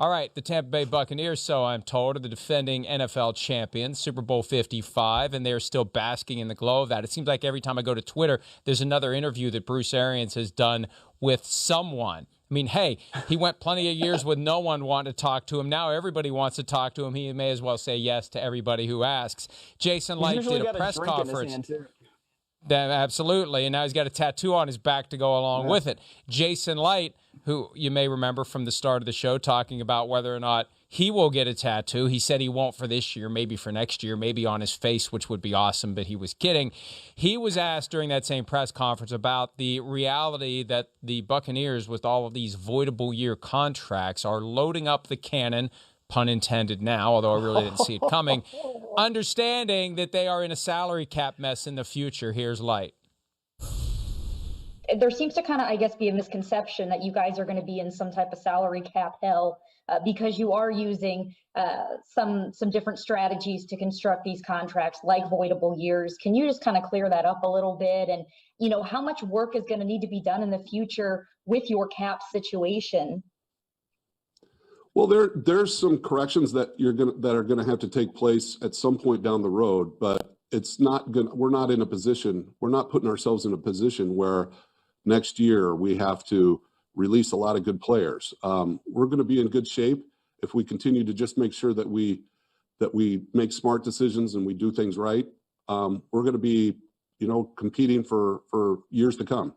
All right, the Tampa Bay Buccaneers, so I'm told, are the defending NFL champions, Super Bowl 55, and they're still basking in the glow of that. It seems like every time I go to Twitter, there's another interview that Bruce Arians has done with someone. I mean, hey, he went plenty of years with no one wanting to talk to him. Now everybody wants to talk to him. He may as well say yes to everybody who asks. Jason Light did a press conference. Absolutely, and now he's got a tattoo on his back to go along with it. Jason Light, who you may remember from the start of the show, talking about whether or not he will get a tattoo. He said he won't for this year, maybe for next year, maybe on his face, which would be awesome, but he was kidding. He was asked during that same press conference about the reality that the Buccaneers, with all of these voidable year contracts, are loading up the cannon, pun intended now, although I really didn't see it coming, understanding that they are in a salary cap mess in the future. Here's Light. There seems to kind of, I guess, be a misconception that you guys are going to be in some type of salary cap hell because you are using some different strategies to construct these contracts like voidable years. Can you just kind of clear that up a little bit? And, you know, how much work is going to need to be done in the future with your cap situation? Well, there's some corrections that are gonna have to take place at some point down the road, but it's not we're not putting ourselves in a position where next year we have to release a lot of good players. We're going to be in good shape if we continue to just make sure that we make smart decisions and we do things right. We're going to be, competing for years to come.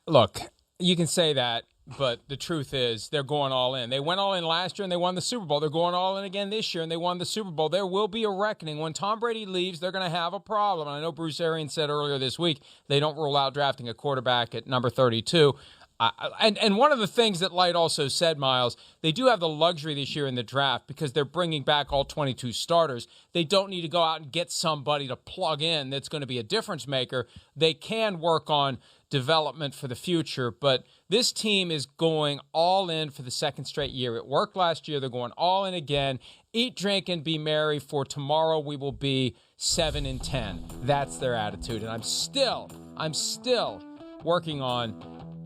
Look, you can say that, but the truth is they're going all in. They went all in last year and they won the Super Bowl. They're going all in again this year and they won the Super Bowl. There will be a reckoning. When Tom Brady leaves, they're going to have a problem. And I know Bruce Arians said earlier this week they don't rule out drafting a quarterback at number 32. And one of the things that Light also said, Myles, they do have the luxury this year in the draft because they're bringing back all 22 starters. They don't need to go out and get somebody to plug in that's going to be a difference maker. They can work on development for the future, but this team is going all in for the second straight year. It worked last year. They're going all in again. Eat, drink, and be merry, for tomorrow we will be 7-10. That's their attitude, and I'm still working on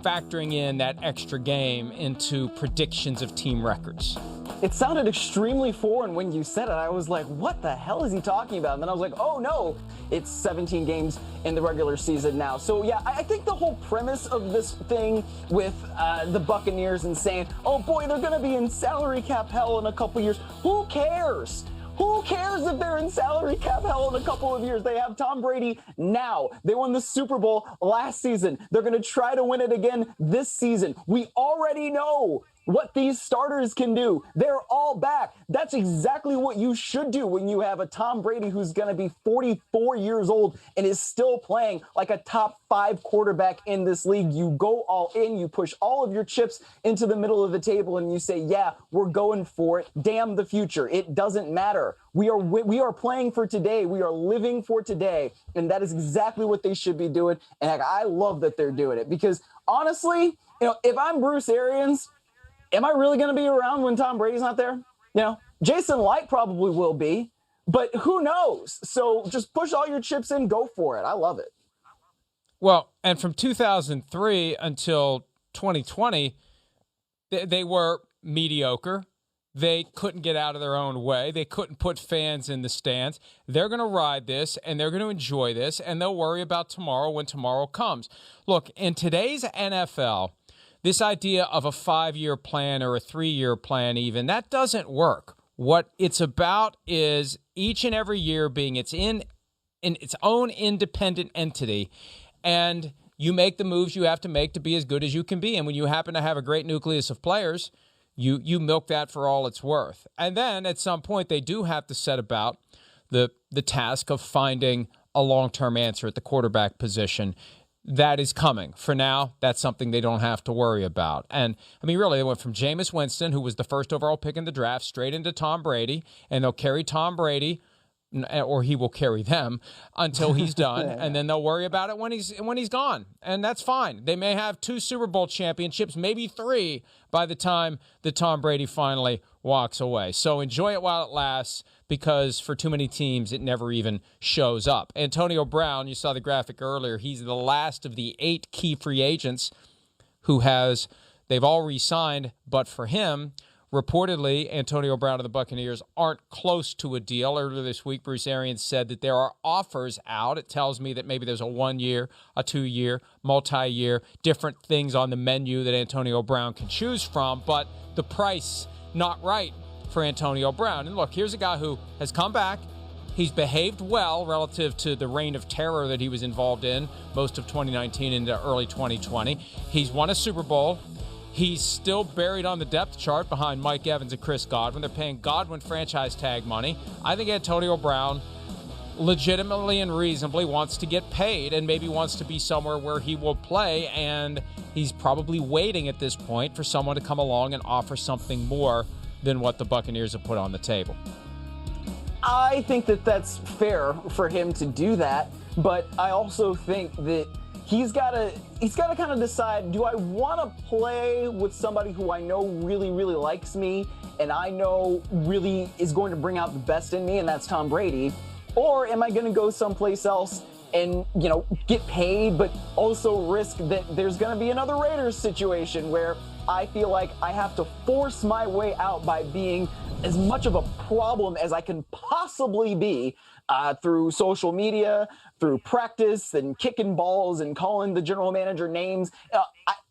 factoring in that extra game into predictions of team records. It sounded extremely foreign when you said it. I was like, what the hell is he talking about? And then I was like, oh no, it's 17 games in the regular season now. So yeah, I think the whole premise of this thing with the Buccaneers and saying, oh boy, they're going to be in salary cap hell in a couple years. Who cares? Who cares if they're in salary cap hell in a couple of years? They have Tom Brady now. They won the Super Bowl last season. They're going to try to win it again this season. We already know what these starters can do. They're all back. That's exactly what you should do when you have a Tom Brady who's going to be 44 years old and is still playing like a top 5 quarterback in this league. You go all in, you push all of your chips into the middle of the table and you say, yeah, we're going for it. Damn the future. It doesn't matter. We are playing for today. We are living for today. And that is exactly what they should be doing. And I love that they're doing it because honestly, if I'm Bruce Arians, am I really going to be around when Tom Brady's not there? Jason Light probably will be, but who knows? So just push all your chips in, go for it. I love it. Well, and from 2003 until 2020, they were mediocre. They couldn't get out of their own way. They couldn't put fans in the stands. They're going to ride this, and they're going to enjoy this, and they'll worry about tomorrow when tomorrow comes. Look, in today's NFL, this idea of a 5-year plan or a 3-year plan even, that doesn't work. What it's about is each and every year being in its own independent entity, and you make the moves you have to make to be as good as you can be. And when you happen to have a great nucleus of players, you milk that for all it's worth. And then at some point they do have to set about the task of finding a long-term answer at the quarterback position. That is coming. For now, that's something they don't have to worry about. And, I mean, really, they went from Jameis Winston, who was the first overall pick in the draft, straight into Tom Brady, and they'll carry Tom Brady, or he will carry them until he's done, and then they'll worry about it when he's gone, and that's fine. They may have 2 Super Bowl championships, maybe 3, by the time that Tom Brady finally walks away. So enjoy it while it lasts, because for too many teams, it never even shows up. Antonio Brown, you saw the graphic earlier, he's the last of the 8 key free agents who has They've all re-signed, but for him, reportedly, Antonio Brown and the Buccaneers aren't close to a deal. Earlier this week, Bruce Arians said that there are offers out. It tells me that maybe there's a 1-year, a 2-year, multi-year, different things on the menu that Antonio Brown can choose from, but the price not right for Antonio Brown. And look, here's a guy who has come back. He's behaved well relative to the reign of terror that he was involved in most of 2019 into early 2020. He's won a Super Bowl. He's still buried on the depth chart behind Mike Evans and Chris Godwin. They're paying Godwin franchise tag money. I think Antonio Brown legitimately and reasonably wants to get paid and maybe wants to be somewhere where he will play, and he's probably waiting at this point for someone to come along and offer something more than what the Buccaneers have put on the table. I think that that's fair for him to do that, but I also think that he's got to kind of decide, do I want to play with somebody who I know really, really likes me and I know really is going to bring out the best in me, and that's Tom Brady, or am I going to go someplace else and, get paid, but also risk that there's going to be another Raiders situation where I feel like I have to force my way out by being as much of a problem as I can possibly be through social media, through practice and kicking balls and calling the general manager names.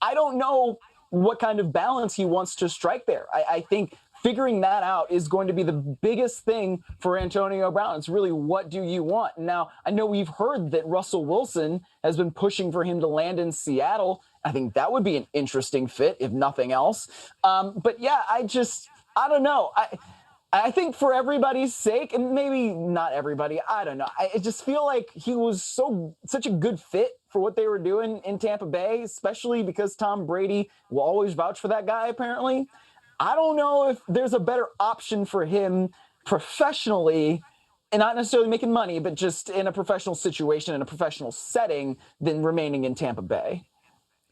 I don't know what kind of balance he wants to strike there. I think figuring that out is going to be the biggest thing for Antonio Brown. It's really, what do you want? Now, I know we've heard that Russell Wilson has been pushing for him to land in Seattle. I think that would be an interesting fit, if nothing else. But yeah, I don't know. I think for everybody's sake, and maybe not everybody, I don't know. I just feel like he was such a good fit for what they were doing in Tampa Bay, especially because Tom Brady will always vouch for that guy, apparently. I don't know if there's a better option for him professionally, and not necessarily making money, but just in a professional situation, in a professional setting, than remaining in Tampa Bay.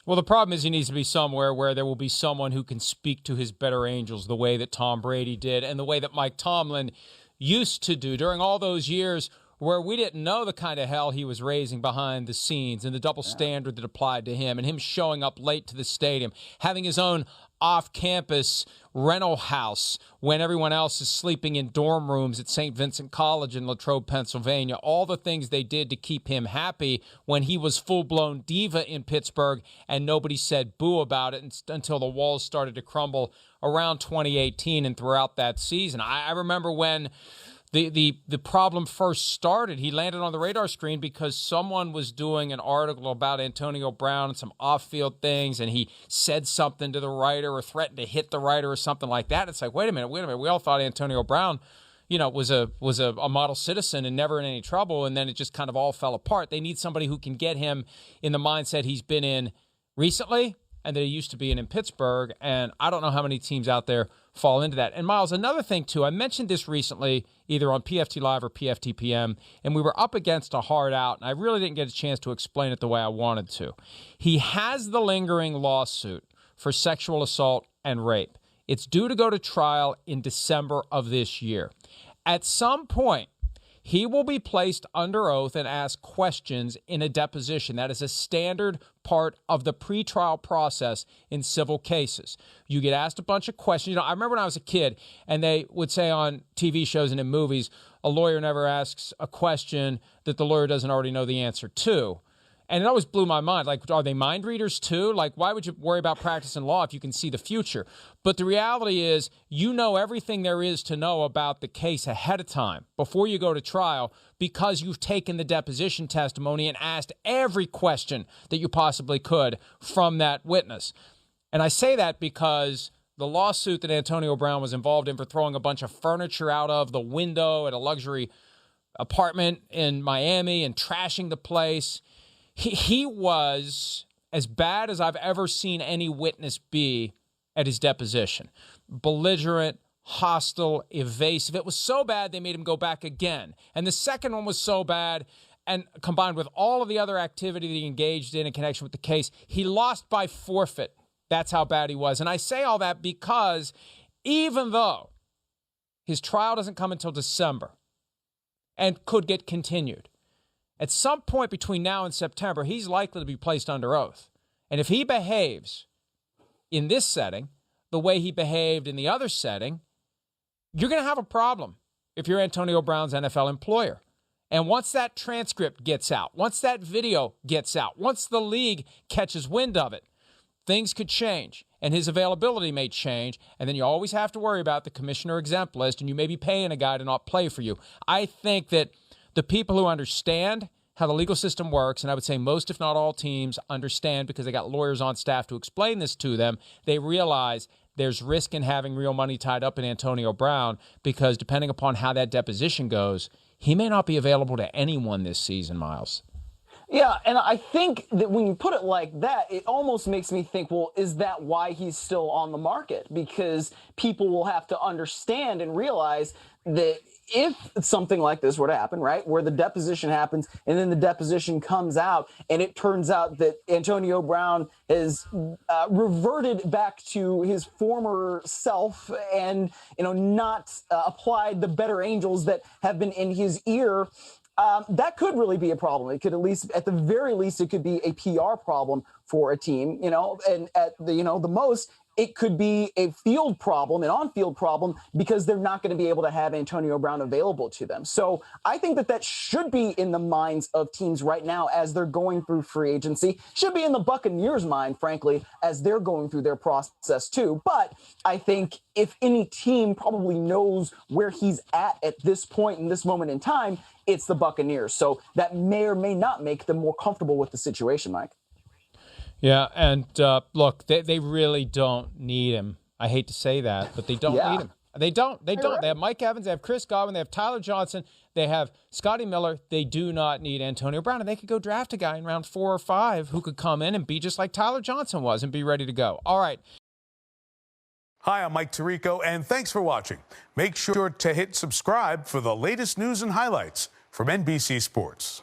Well, the problem is he needs to be somewhere where there will be someone who can speak to his better angels the way that Tom Brady did and the way that Mike Tomlin used to do during all those years where we didn't know the kind of hell he was raising behind the scenes and the double standard that applied to him, and him showing up late to the stadium, having his own off-campus rental house when everyone else is sleeping in dorm rooms at St. Vincent College in Latrobe, Pennsylvania. All the things they did to keep him happy when he was full-blown diva in Pittsburgh, and nobody said boo about it until the walls started to crumble around 2018 and throughout that season. I remember when the problem first started, he landed on the radar screen because someone was doing an article about Antonio Brown and some off-field things, and he said something to the writer or threatened to hit the writer or something like that. It's like, wait a minute. We all thought Antonio Brown, was a model citizen and never in any trouble, and then it just kind of all fell apart. They need somebody who can get him in the mindset he's been in recently and that he used to be in Pittsburgh, and I don't know how many teams out there fall into that. And Myles, another thing too, I mentioned this recently either on PFT Live or PFTPM, and we were up against a hard out, and I really didn't get a chance to explain it the way I wanted to. He has the lingering lawsuit for sexual assault and rape. It's due to go to trial in December of this year. At some point, he will be placed under oath and asked questions in a deposition. That is a standard part of the pretrial process in civil cases. You get asked a bunch of questions. I remember when I was a kid, and they would say on TV shows and in movies, a lawyer never asks a question that the lawyer doesn't already know the answer to. And it always blew my mind. Like, are they mind readers too? Like, why would you worry about practicing law if you can see the future? But the reality is, you know everything there is to know about the case ahead of time before you go to trial because you've taken the deposition testimony and asked every question that you possibly could from that witness. And I say that because the lawsuit that Antonio Brown was involved in for throwing a bunch of furniture out of the window at a luxury apartment in Miami and trashing the place, he was as bad as I've ever seen any witness be at his deposition. Belligerent, hostile, evasive. It was so bad they made him go back again. And the second one was so bad, and combined with all of the other activity that he engaged in connection with the case, he lost by forfeit. That's how bad he was. And I say all that because even though his trial doesn't come until December and could get continued, at some point between now and September, he's likely to be placed under oath. And if he behaves in this setting, the way he behaved in the other setting, you're going to have a problem if you're Antonio Brown's NFL employer. And once that transcript gets out, once that video gets out, once the league catches wind of it, things could change, and his availability may change, and then you always have to worry about the commissioner exempt list, and you may be paying a guy to not play for you. I think that the people who understand how the legal system works, and I would say most, if not all teams, understand because they got lawyers on staff to explain this to them, they realize there's risk in having real money tied up in Antonio Brown because depending upon how that deposition goes, he may not be available to anyone this season, Myles. Yeah, and I think that when you put it like that, it almost makes me think, well, is that why he's still on the market? Because people will have to understand and realize that if something like this were to happen, right, where the deposition happens and then the deposition comes out and it turns out that Antonio Brown has reverted back to his former self and, not applied the better angels that have been in his ear, that could really be a problem. It could at the very least, it could be a PR problem for a team, and at the most, it could be a field problem, an on-field problem, because they're not going to be able to have Antonio Brown available to them. So I think that should be in the minds of teams right now as they're going through free agency. Should be in the Buccaneers' mind, frankly, as they're going through their process too. But I think if any team probably knows where he's at this point in this moment in time, it's the Buccaneers. So that may or may not make them more comfortable with the situation, Mike. Yeah, and look, they really don't need him. I hate to say that, but they don't need him. They don't. They don't. They have Mike Evans, they have Chris Godwin, they have Tyler Johnson, they have Scotty Miller. They do not need Antonio Brown, and they could go draft a guy in round 4 or 5 who could come in and be just like Tyler Johnson was and be ready to go. All right. Hi, I'm Mike Tirico, and thanks for watching. Make sure to hit subscribe for the latest news and highlights from NBC Sports.